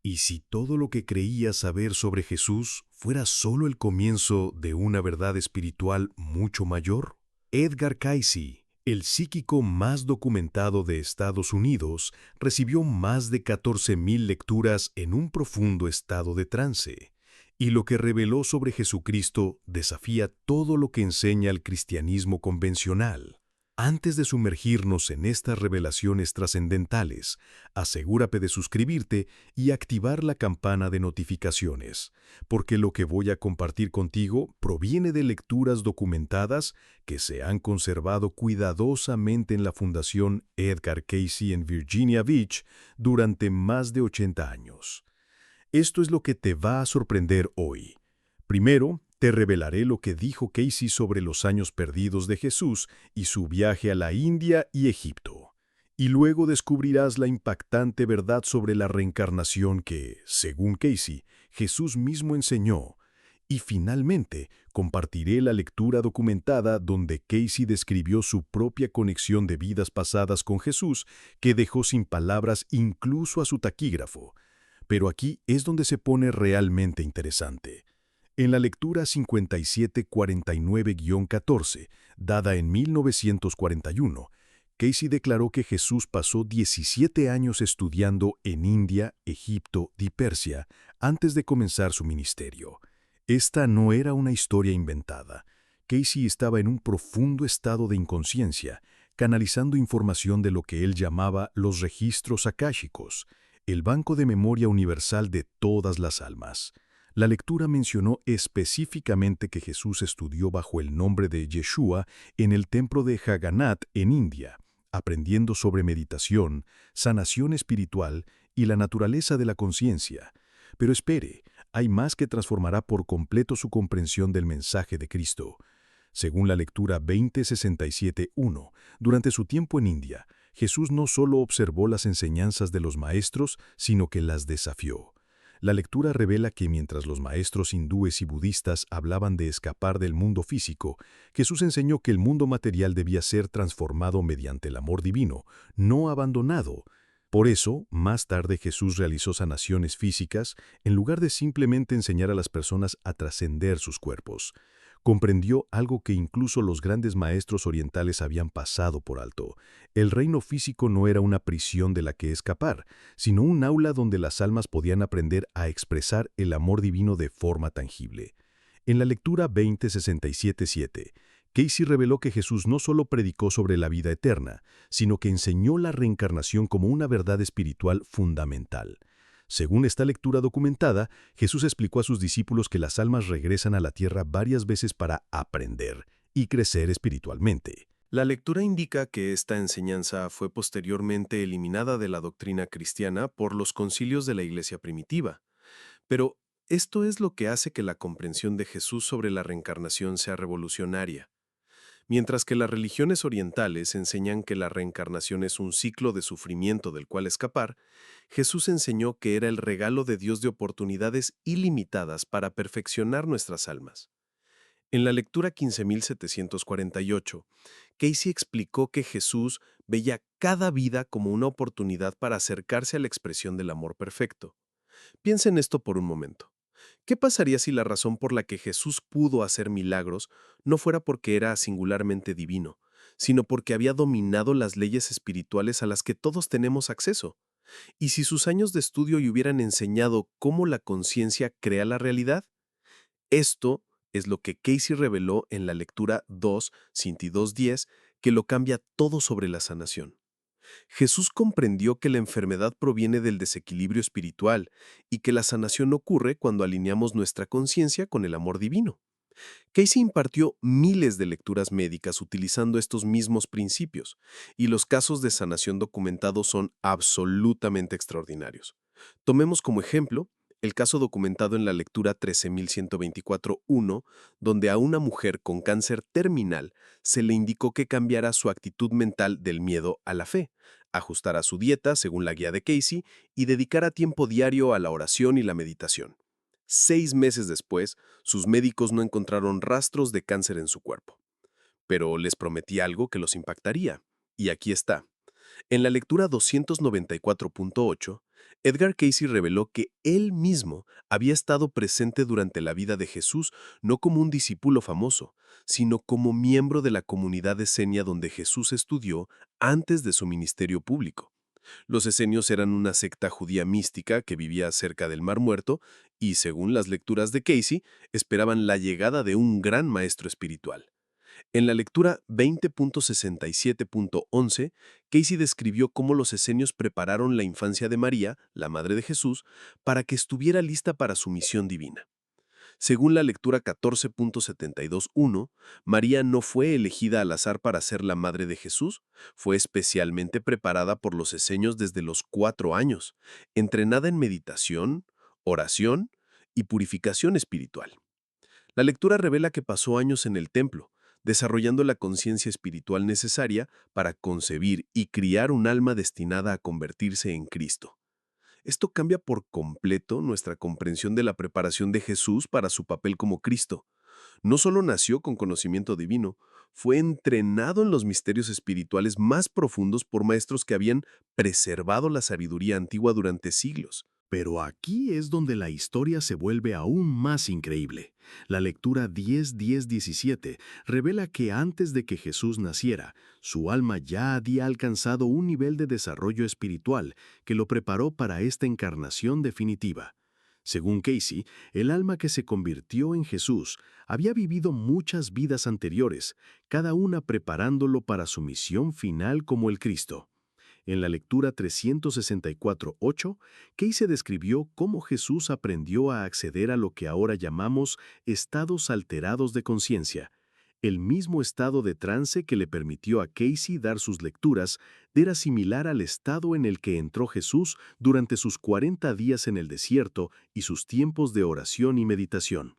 ¿Y si todo lo que creías saber sobre Jesús fuera solo el comienzo de una verdad espiritual mucho mayor? Edgar Cayce, el psíquico más documentado de Estados Unidos, recibió más de 14,000 lecturas en un profundo estado de trance, y lo que reveló sobre Jesucristo desafía todo lo que enseña el cristianismo convencional. Antes de sumergirnos en estas revelaciones trascendentales, asegúrate de suscribirte y activar la campana de notificaciones, porque lo que voy a compartir contigo proviene de lecturas documentadas que se han conservado cuidadosamente en la Fundación Edgar Cayce en Virginia Beach durante más de 80 años. Esto es lo que te va a sorprender hoy. Primero, te revelaré lo que dijo Cayce sobre los años perdidos de Jesús y su viaje a la India y Egipto. Y luego descubrirás la impactante verdad sobre la reencarnación que, según Cayce, Jesús mismo enseñó. Y finalmente, compartiré la lectura documentada donde Cayce describió su propia conexión de vidas pasadas con Jesús, que dejó sin palabras incluso a su taquígrafo. Pero aquí es donde se pone realmente interesante. En la lectura 5749-14, dada en 1941, Cayce declaró que Jesús pasó 17 años estudiando en India, Egipto y Persia antes de comenzar su ministerio. Esta no era una historia inventada. Cayce estaba en un profundo estado de inconsciencia, canalizando información de lo que él llamaba los registros akáshicos, el banco de memoria universal de todas las almas. La lectura mencionó específicamente que Jesús estudió bajo el nombre de Yeshua en el templo de Jagannath en India, aprendiendo sobre meditación, sanación espiritual y la naturaleza de la conciencia. Pero espere, hay más que transformará por completo su comprensión del mensaje de Cristo. Según la lectura 2067-1, durante su tiempo en India, Jesús no solo observó las enseñanzas de los maestros, sino que las desafió. La lectura revela que mientras los maestros hindúes y budistas hablaban de escapar del mundo físico, Jesús enseñó que el mundo material debía ser transformado mediante el amor divino, no abandonado. Por eso, más tarde Jesús realizó sanaciones físicas en lugar de simplemente enseñar a las personas a trascender sus cuerpos. Comprendió algo que incluso los grandes maestros orientales habían pasado por alto. El reino físico no era una prisión de la que escapar, sino un aula donde las almas podían aprender a expresar el amor divino de forma tangible. En la lectura 2067-7, Cayce reveló que Jesús no solo predicó sobre la vida eterna, sino que enseñó la reencarnación como una verdad espiritual fundamental. Según esta lectura documentada, Jesús explicó a sus discípulos que las almas regresan a la tierra varias veces para aprender y crecer espiritualmente. La lectura indica que esta enseñanza fue posteriormente eliminada de la doctrina cristiana por los concilios de la Iglesia primitiva. Pero esto es lo que hace que la comprensión de Jesús sobre la reencarnación sea revolucionaria. Mientras que las religiones orientales enseñan que la reencarnación es un ciclo de sufrimiento del cual escapar, Jesús enseñó que era el regalo de Dios de oportunidades ilimitadas para perfeccionar nuestras almas. En la lectura 15.748, Cayce explicó que Jesús veía cada vida como una oportunidad para acercarse a la expresión del amor perfecto. Piensa en esto por un momento. ¿Qué pasaría si la razón por la que Jesús pudo hacer milagros no fuera porque era singularmente divino, sino porque había dominado las leyes espirituales a las que todos tenemos acceso? ¿Y si sus años de estudio y hubieran enseñado cómo la conciencia crea la realidad? Esto es lo que Cayce reveló en la lectura 2, Cinti 2.10, que lo cambia todo sobre la sanación. Jesús comprendió que la enfermedad proviene del desequilibrio espiritual y que la sanación ocurre cuando alineamos nuestra conciencia con el amor divino. Cayce impartió miles de lecturas médicas utilizando estos mismos principios, y los casos de sanación documentados son absolutamente extraordinarios. Tomemos como ejemplo el caso documentado en la lectura 13.124.1, donde a una mujer con cáncer terminal se le indicó que cambiara su actitud mental del miedo a la fe, ajustara su dieta según la guía de Cayce y dedicara tiempo diario a la oración y la meditación. 6 meses después, sus médicos no encontraron rastros de cáncer en su cuerpo. Pero les prometí algo que los impactaría. Y aquí está. En la lectura 294.8, Edgar Cayce reveló que él mismo había estado presente durante la vida de Jesús, no como un discípulo famoso, sino como miembro de la comunidad esenia donde Jesús estudió antes de su ministerio público. Los esenios eran una secta judía mística que vivía cerca del Mar Muerto y, según las lecturas de Cayce, esperaban la llegada de un gran maestro espiritual. En la lectura 20.67.11, Cayce describió cómo los esenios prepararon la infancia de María, la madre de Jesús, para que estuviera lista para su misión divina. Según la lectura 14.72.1, María no fue elegida al azar para ser la madre de Jesús, fue especialmente preparada por los esenios desde los 4 años, entrenada en meditación, oración y purificación espiritual. La lectura revela que pasó años en el templo, desarrollando la conciencia espiritual necesaria para concebir y criar un alma destinada a convertirse en Cristo. Esto cambia por completo nuestra comprensión de la preparación de Jesús para su papel como Cristo. No solo nació con conocimiento divino, fue entrenado en los misterios espirituales más profundos por maestros que habían preservado la sabiduría antigua durante siglos. Pero aquí es donde la historia se vuelve aún más increíble. La lectura 10:10-17 revela que antes de que Jesús naciera, su alma ya había alcanzado un nivel de desarrollo espiritual que lo preparó para esta encarnación definitiva. Según Cayce, el alma que se convirtió en Jesús había vivido muchas vidas anteriores, cada una preparándolo para su misión final como el Cristo. En la lectura 364.8, Cayce describió cómo Jesús aprendió a acceder a lo que ahora llamamos estados alterados de conciencia. El mismo estado de trance que le permitió a Cayce dar sus lecturas era similar al estado en el que entró Jesús durante sus 40 días en el desierto y sus tiempos de oración y meditación.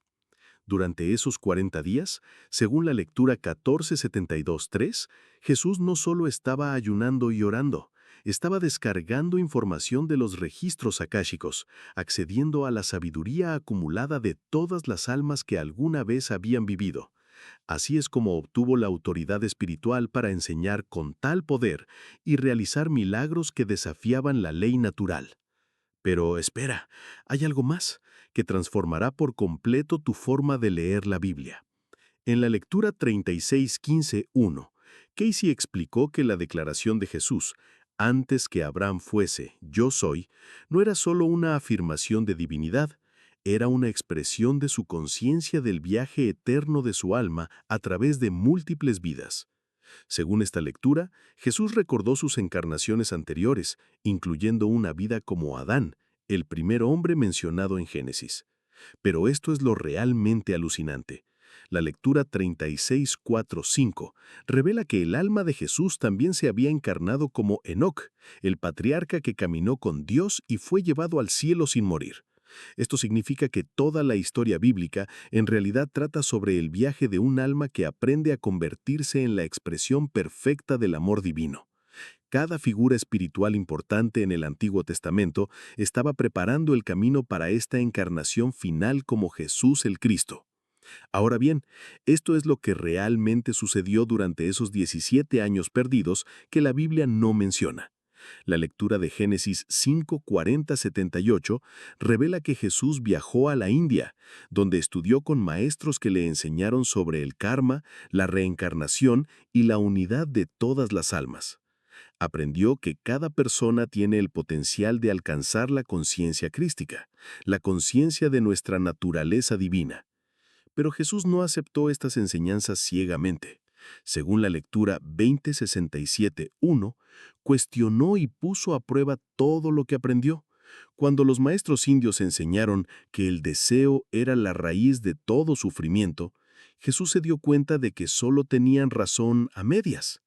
Durante esos 40 días, según la lectura 1472.3, Jesús no solo estaba ayunando y orando, estaba descargando información de los registros akáshicos, accediendo a la sabiduría acumulada de todas las almas que alguna vez habían vivido. Así es como obtuvo la autoridad espiritual para enseñar con tal poder y realizar milagros que desafiaban la ley natural. Pero espera, hay algo más que transformará por completo tu forma de leer la Biblia. En la lectura 36.15.1, Cayce explicó que la declaración de Jesús, antes que Abraham fuese, yo soy, no era solo una afirmación de divinidad, era una expresión de su conciencia del viaje eterno de su alma a través de múltiples vidas. Según esta lectura, Jesús recordó sus encarnaciones anteriores, incluyendo una vida como Adán, el primer hombre mencionado en Génesis. Pero esto es lo realmente alucinante. La lectura 36.4.5 revela que el alma de Jesús también se había encarnado como Enoc, el patriarca que caminó con Dios y fue llevado al cielo sin morir. Esto significa que toda la historia bíblica en realidad trata sobre el viaje de un alma que aprende a convertirse en la expresión perfecta del amor divino. Cada figura espiritual importante en el Antiguo Testamento estaba preparando el camino para esta encarnación final como Jesús el Cristo. Ahora bien, esto es lo que realmente sucedió durante esos 17 años perdidos que la Biblia no menciona. La lectura de Génesis 5:40-78 revela que Jesús viajó a la India, donde estudió con maestros que le enseñaron sobre el karma, la reencarnación y la unidad de todas las almas. Aprendió que cada persona tiene el potencial de alcanzar la conciencia crística, la conciencia de nuestra naturaleza divina. Pero Jesús no aceptó estas enseñanzas ciegamente. Según la lectura 2067.1, cuestionó y puso a prueba todo lo que aprendió. Cuando los maestros indios enseñaron que el deseo era la raíz de todo sufrimiento, Jesús se dio cuenta de que solo tenían razón a medias.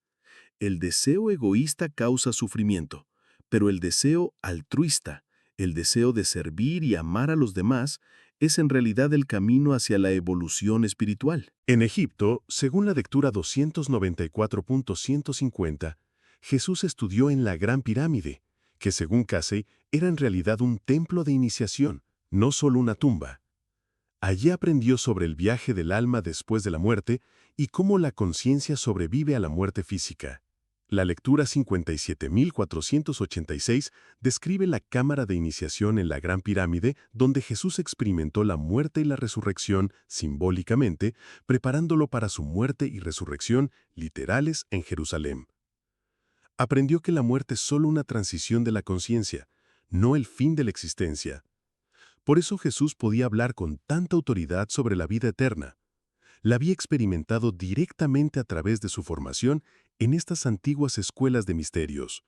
El deseo egoísta causa sufrimiento, pero el deseo altruista, el deseo de servir y amar a los demás, es en realidad el camino hacia la evolución espiritual. En Egipto, según la lectura 294.150, Jesús estudió en la Gran Pirámide, que según Cayce era en realidad un templo de iniciación, no solo una tumba. Allí aprendió sobre el viaje del alma después de la muerte y cómo la conciencia sobrevive a la muerte física. La lectura 57.486 describe la cámara de iniciación en la Gran Pirámide, donde Jesús experimentó la muerte y la resurrección simbólicamente, preparándolo para su muerte y resurrección literales en Jerusalén. Aprendió que la muerte es solo una transición de la conciencia, no el fin de la existencia. Por eso Jesús podía hablar con tanta autoridad sobre la vida eterna. La había experimentado directamente a través de su formación en estas antiguas escuelas de misterios.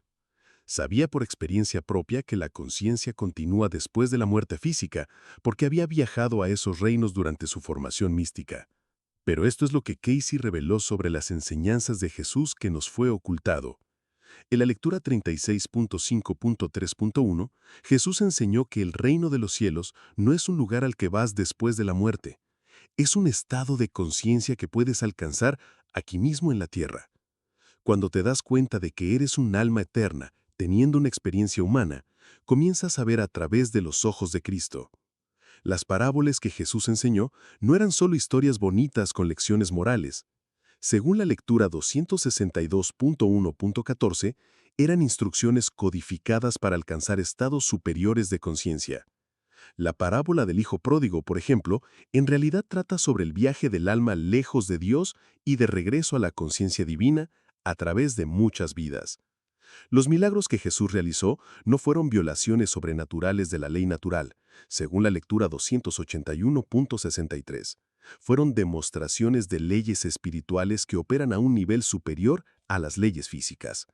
Sabía por experiencia propia que la conciencia continúa después de la muerte física, porque había viajado a esos reinos durante su formación mística. Pero esto es lo que Casey reveló sobre las enseñanzas de Jesús que nos fue ocultado. En la lectura 36.5.3.1, Jesús enseñó que el reino de los cielos no es un lugar al que vas después de la muerte. Es un estado de conciencia que puedes alcanzar aquí mismo en la tierra. Cuando te das cuenta de que eres un alma eterna, teniendo una experiencia humana, comienzas a ver a través de los ojos de Cristo. Las parábolas que Jesús enseñó no eran solo historias bonitas con lecciones morales. Según la lectura 262.1.14, eran instrucciones codificadas para alcanzar estados superiores de conciencia. La parábola del Hijo Pródigo, por ejemplo, en realidad trata sobre el viaje del alma lejos de Dios y de regreso a la conciencia divina a través de muchas vidas. Los milagros que Jesús realizó no fueron violaciones sobrenaturales de la ley natural, según la lectura 281.63. Fueron demostraciones de leyes espirituales que operan a un nivel superior a las leyes físicas.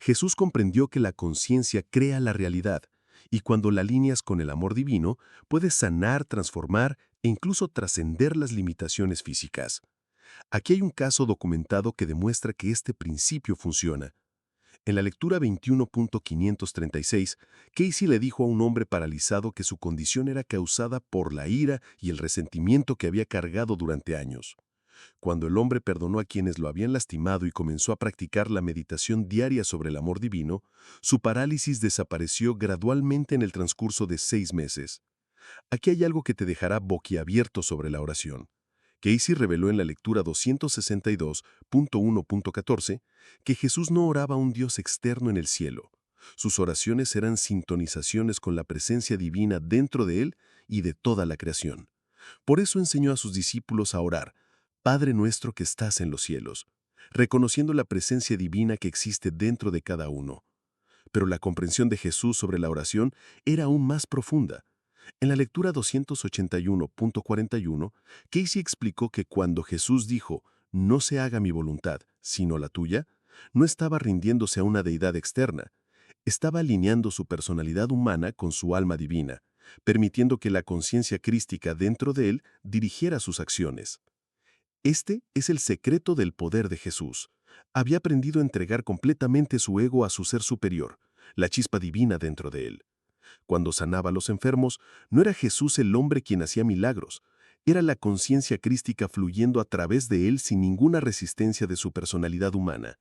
Jesús comprendió que la conciencia crea la realidad, y cuando la alineas con el amor divino, puedes sanar, transformar e incluso trascender las limitaciones físicas. Aquí hay un caso documentado que demuestra que este principio funciona. En la lectura 21.536, Casey le dijo a un hombre paralizado que su condición era causada por la ira y el resentimiento que había cargado durante años. Cuando el hombre perdonó a quienes lo habían lastimado y comenzó a practicar la meditación diaria sobre el amor divino, su parálisis desapareció gradualmente en el transcurso de 6 meses. Aquí hay algo que te dejará boquiabierto sobre la oración. Casey reveló en la lectura 262.1.14 que Jesús no oraba a un Dios externo en el cielo. Sus oraciones eran sintonizaciones con la presencia divina dentro de él y de toda la creación. Por eso enseñó a sus discípulos a orar, Padre nuestro que estás en los cielos, reconociendo la presencia divina que existe dentro de cada uno. Pero la comprensión de Jesús sobre la oración era aún más profunda. En la lectura 281.41, Casey explicó que cuando Jesús dijo, no se haga mi voluntad, sino la tuya, no estaba rindiéndose a una deidad externa, estaba alineando su personalidad humana con su alma divina, permitiendo que la conciencia crística dentro de él dirigiera sus acciones. Este es el secreto del poder de Jesús. Había aprendido a entregar completamente su ego a su ser superior, la chispa divina dentro de él. Cuando sanaba a los enfermos, no era Jesús el hombre quien hacía milagros, era la conciencia crística fluyendo a través de él sin ninguna resistencia de su personalidad humana.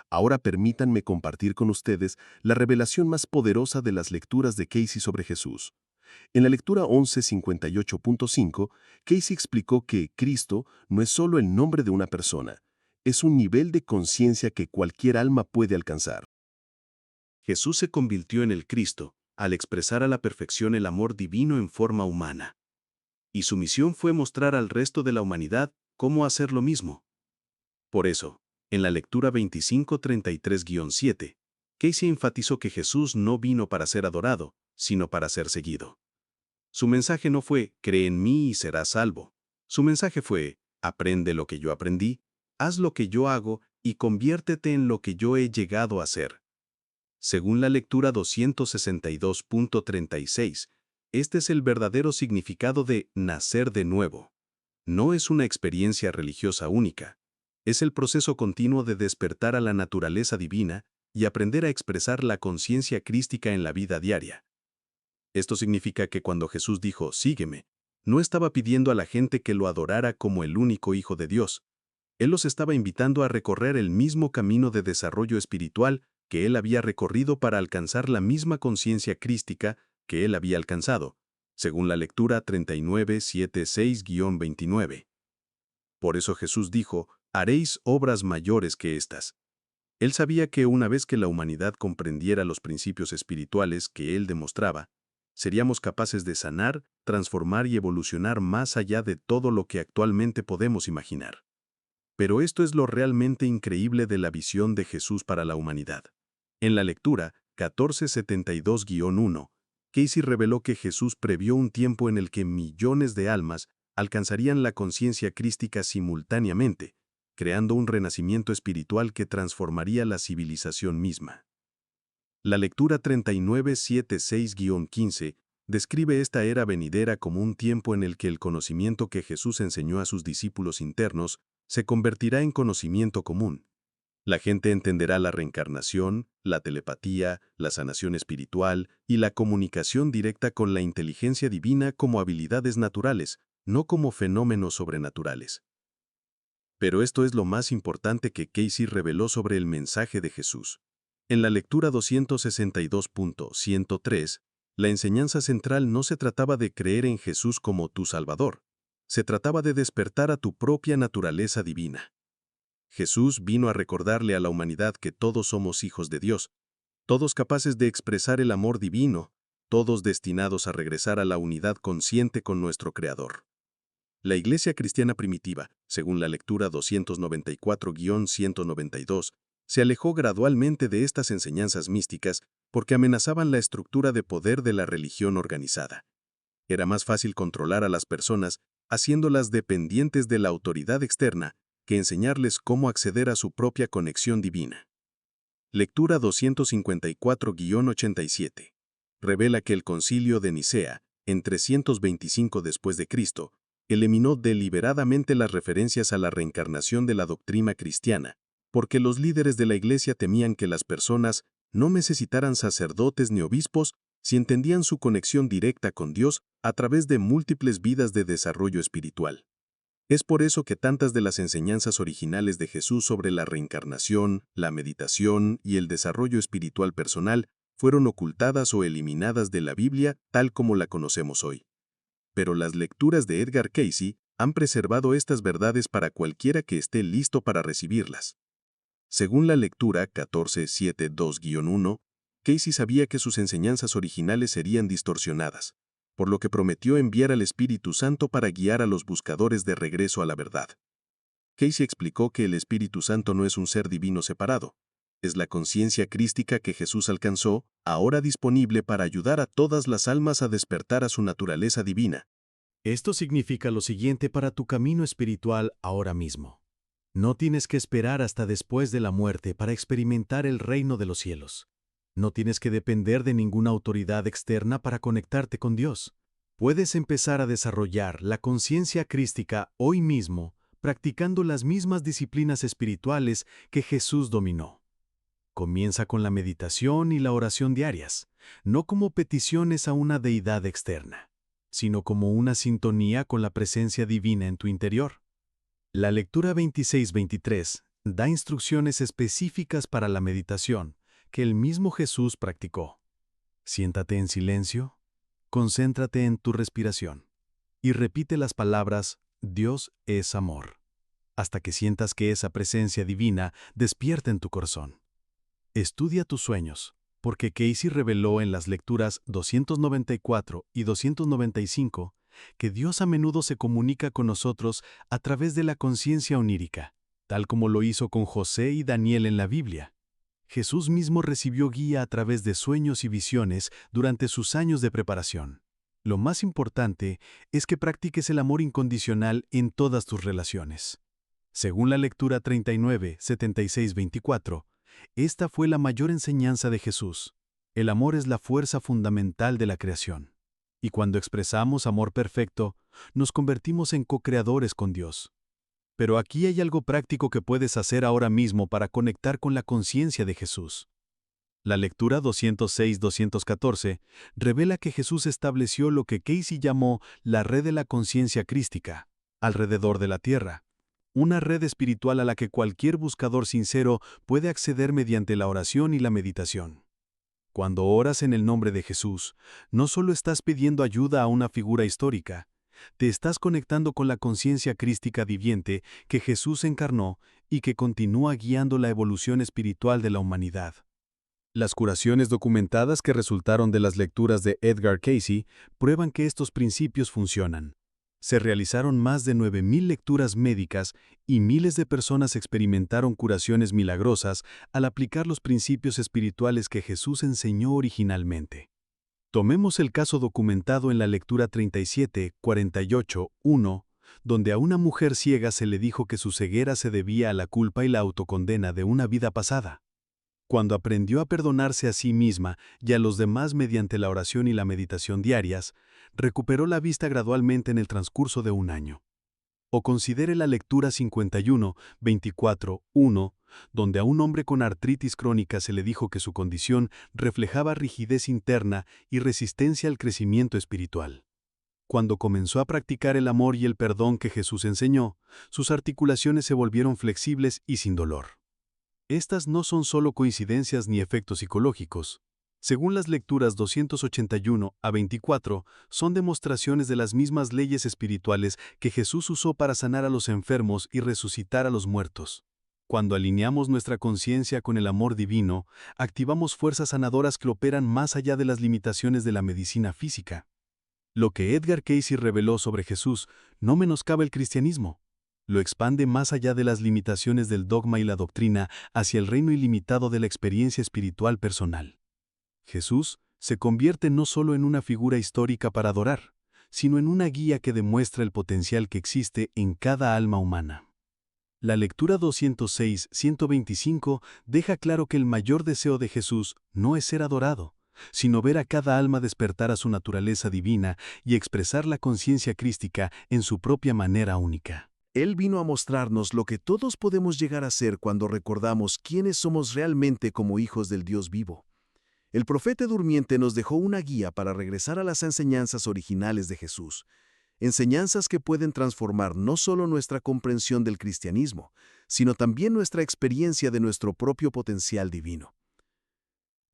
Ahora permítanme compartir con ustedes la revelación más poderosa de las lecturas de Casey sobre Jesús. En la lectura 1158.5, Casey explicó que Cristo no es solo el nombre de una persona, es un nivel de conciencia que cualquier alma puede alcanzar. Jesús se convirtió en el Cristo, al expresar a la perfección el amor divino en forma humana. Y su misión fue mostrar al resto de la humanidad cómo hacer lo mismo. Por eso, en la lectura 2533-7, Casey enfatizó que Jesús no vino para ser adorado, sino para ser seguido. Su mensaje no fue, cree en mí y serás salvo. Su mensaje fue, aprende lo que yo aprendí, haz lo que yo hago y conviértete en lo que yo he llegado a ser. Según la lectura 262.36, este es el verdadero significado de nacer de nuevo. No es una experiencia religiosa única. Es el proceso continuo de despertar a la naturaleza divina y aprender a expresar la conciencia crística en la vida diaria. Esto significa que cuando Jesús dijo, sígueme, no estaba pidiendo a la gente que lo adorara como el único Hijo de Dios. Él los estaba invitando a recorrer el mismo camino de desarrollo espiritual que él había recorrido para alcanzar la misma conciencia crística que él había alcanzado, según la lectura 39.7.6-29. Por eso Jesús dijo, haréis obras mayores que estas. Él sabía que una vez que la humanidad comprendiera los principios espirituales que él demostraba, seríamos capaces de sanar, transformar y evolucionar más allá de todo lo que actualmente podemos imaginar. Pero esto es lo realmente increíble de la visión de Jesús para la humanidad. En la lectura 1472-1, Casey reveló que Jesús previó un tiempo en el que millones de almas alcanzarían la conciencia crística simultáneamente, creando un renacimiento espiritual que transformaría la civilización misma. La lectura 3976-15 describe esta era venidera como un tiempo en el que el conocimiento que Jesús enseñó a sus discípulos internos se convertirá en conocimiento común. La gente entenderá la reencarnación, la telepatía, la sanación espiritual y la comunicación directa con la inteligencia divina como habilidades naturales, no como fenómenos sobrenaturales. Pero esto es lo más importante que Casey reveló sobre el mensaje de Jesús. En la lectura 262.103, la enseñanza central no se trataba de creer en Jesús como tu Salvador, se trataba de despertar a tu propia naturaleza divina. Jesús vino a recordarle a la humanidad que todos somos hijos de Dios, todos capaces de expresar el amor divino, todos destinados a regresar a la unidad consciente con nuestro Creador. La Iglesia cristiana primitiva, según la lectura 294-192, se alejó gradualmente de estas enseñanzas místicas porque amenazaban la estructura de poder de la religión organizada. Era más fácil controlar a las personas haciéndolas dependientes de la autoridad externa que enseñarles cómo acceder a su propia conexión divina. Lectura 254-87. Revela que el Concilio de Nicea, en 325 después de Cristo, eliminó deliberadamente las referencias a la reencarnación de la doctrina cristiana, porque los líderes de la Iglesia temían que las personas no necesitaran sacerdotes ni obispos si entendían su conexión directa con Dios a través de múltiples vidas de desarrollo espiritual. Es por eso que tantas de las enseñanzas originales de Jesús sobre la reencarnación, la meditación y el desarrollo espiritual personal fueron ocultadas o eliminadas de la Biblia tal como la conocemos hoy. Pero las lecturas de Edgar Casey han preservado estas verdades para cualquiera que esté listo para recibirlas. Según la lectura 1472-1, Casey sabía que sus enseñanzas originales serían distorsionadas, por lo que prometió enviar al Espíritu Santo para guiar a los buscadores de regreso a la verdad. Casey explicó que el Espíritu Santo no es un ser divino separado, es la conciencia crística que Jesús alcanzó, ahora disponible para ayudar a todas las almas a despertar a su naturaleza divina. Esto significa lo siguiente para tu camino espiritual ahora mismo. No tienes que esperar hasta después de la muerte para experimentar el reino de los cielos. No tienes que depender de ninguna autoridad externa para conectarte con Dios. Puedes empezar a desarrollar la conciencia crística hoy mismo, practicando las mismas disciplinas espirituales que Jesús dominó. Comienza con la meditación y la oración diarias, no como peticiones a una deidad externa, sino como una sintonía con la presencia divina en tu interior. La lectura 26-23 da instrucciones específicas para la meditación que el mismo Jesús practicó. Siéntate en silencio, concéntrate en tu respiración y repite las palabras «Dios es amor», hasta que sientas que esa presencia divina despierta en tu corazón. Estudia tus sueños, porque Casey reveló en las lecturas 294 y 295 que Dios a menudo se comunica con nosotros a través de la conciencia onírica, tal como lo hizo con José y Daniel en la Biblia. Jesús mismo recibió guía a través de sueños y visiones durante sus años de preparación. Lo más importante es que practiques el amor incondicional en todas tus relaciones. Según la lectura 39-76-24, esta fue la mayor enseñanza de Jesús. El amor es la fuerza fundamental de la creación. Y cuando expresamos amor perfecto, nos convertimos en co-creadores con Dios. Pero aquí hay algo práctico que puedes hacer ahora mismo para conectar con la conciencia de Jesús. La lectura 206-214 revela que Jesús estableció lo que Casey llamó la red de la conciencia crística, alrededor de la tierra. Una red espiritual a la que cualquier buscador sincero puede acceder mediante la oración y la meditación. Cuando oras en el nombre de Jesús, no solo estás pidiendo ayuda a una figura histórica, Te estás conectando con la conciencia crística viviente que Jesús encarnó y que continúa guiando la evolución espiritual de la humanidad. Las curaciones documentadas que resultaron de las lecturas de Edgar Cayce prueban que estos principios funcionan. Se realizaron más de 9.000 lecturas médicas y miles de personas experimentaron curaciones milagrosas al aplicar los principios espirituales que Jesús enseñó originalmente. Tomemos el caso documentado en la lectura 37:48:1, donde a una mujer ciega se le dijo que su ceguera se debía a la culpa y la autocondena de una vida pasada. Cuando aprendió a perdonarse a sí misma y a los demás mediante la oración y la meditación diarias, recuperó la vista gradualmente en el transcurso de un año. O considere la lectura 51:24:1, donde a un hombre con artritis crónica se le dijo que su condición reflejaba rigidez interna y resistencia al crecimiento espiritual. Cuando comenzó a practicar el amor y el perdón que Jesús enseñó, sus articulaciones se volvieron flexibles y sin dolor. Estas no son solo coincidencias ni efectos psicológicos. Según las lecturas 281-24, son demostraciones de las mismas leyes espirituales que Jesús usó para sanar a los enfermos y resucitar a los muertos. Cuando alineamos nuestra conciencia con el amor divino, activamos fuerzas sanadoras que operan más allá de las limitaciones de la medicina física. Lo que Edgar Cayce reveló sobre Jesús no menoscaba el cristianismo. Lo expande más allá de las limitaciones del dogma y la doctrina hacia el reino ilimitado de la experiencia espiritual personal. Jesús se convierte no solo en una figura histórica para adorar, sino en una guía que demuestra el potencial que existe en cada alma humana. La lectura 206-125 deja claro que el mayor deseo de Jesús no es ser adorado, sino ver a cada alma despertar a su naturaleza divina y expresar la conciencia crística en su propia manera única. Él vino a mostrarnos lo que todos podemos llegar a ser cuando recordamos quiénes somos realmente como hijos del Dios vivo. El profeta durmiente nos dejó una guía para regresar a las enseñanzas originales de Jesús, enseñanzas que pueden transformar no solo nuestra comprensión del cristianismo, sino también nuestra experiencia de nuestro propio potencial divino.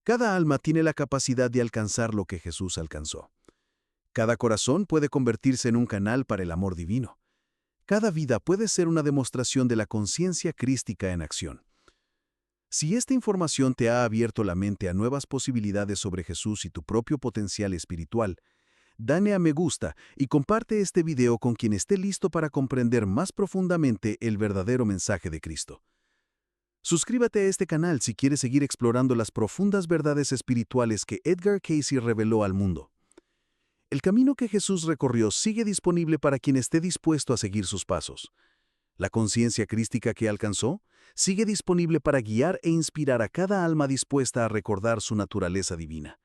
Cada alma tiene la capacidad de alcanzar lo que Jesús alcanzó. Cada corazón puede convertirse en un canal para el amor divino. Cada vida puede ser una demostración de la conciencia crística en acción. Si esta información te ha abierto la mente a nuevas posibilidades sobre Jesús y tu propio potencial espiritual, dale a me gusta y comparte este video con quien esté listo para comprender más profundamente el verdadero mensaje de Cristo. Suscríbete a este canal si quieres seguir explorando las profundas verdades espirituales que Edgar Cayce reveló al mundo. El camino que Jesús recorrió sigue disponible para quien esté dispuesto a seguir sus pasos. La conciencia crística que alcanzó sigue disponible para guiar e inspirar a cada alma dispuesta a recordar su naturaleza divina.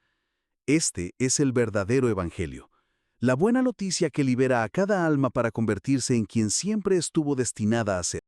Este es el verdadero evangelio, la buena noticia que libera a cada alma para convertirse en quien siempre estuvo destinada a ser.